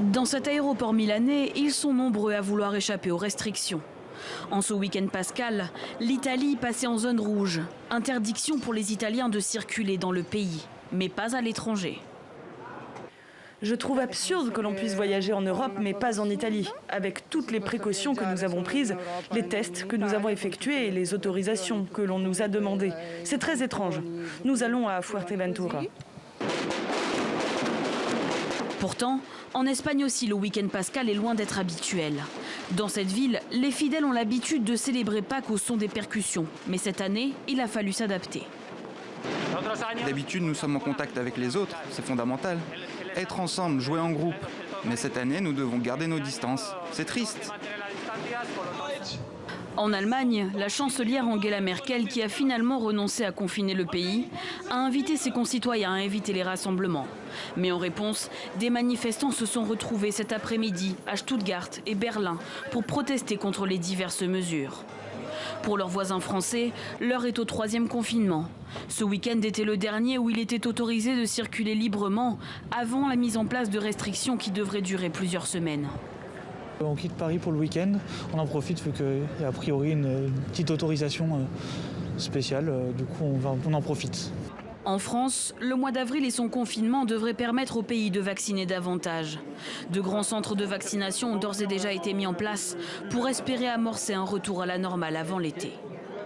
Dans cet aéroport milanais, ils sont nombreux à vouloir échapper aux restrictions. En ce week-end pascal, l'Italie passait en zone rouge. Interdiction pour les Italiens de circuler dans le pays, mais pas à l'étranger. Je trouve absurde que l'on puisse voyager en Europe, mais pas en Italie. Avec toutes les précautions que nous avons prises, les tests que nous avons effectués et les autorisations que l'on nous a demandées. C'est très étrange. Nous allons à Fuerteventura. Pourtant, en Espagne aussi, le week-end pascal est loin d'être habituel. Dans cette ville, les fidèles ont l'habitude de célébrer Pâques au son des percussions. Mais cette année, il a fallu s'adapter. D'habitude, nous sommes en contact avec les autres, c'est fondamental. Être ensemble, jouer en groupe. Mais cette année, nous devons garder nos distances. C'est triste. En Allemagne, la chancelière Angela Merkel, qui a finalement renoncé à confiner le pays, a invité ses concitoyens à éviter les rassemblements. Mais en réponse, des manifestants se sont retrouvés cet après-midi à Stuttgart et Berlin pour protester contre les diverses mesures. Pour leurs voisins français, l'heure est au 3e confinement. Ce week-end était le dernier où il était autorisé de circuler librement avant la mise en place de restrictions qui devraient durer plusieurs semaines. On quitte Paris pour le week-end, on en profite vu qu'il y a a priori une petite autorisation spéciale, du coup on en profite. En France, le mois d'avril et son confinement devraient permettre au pays de vacciner davantage. De grands centres de vaccination ont d'ores et déjà été mis en place pour espérer amorcer un retour à la normale avant l'été.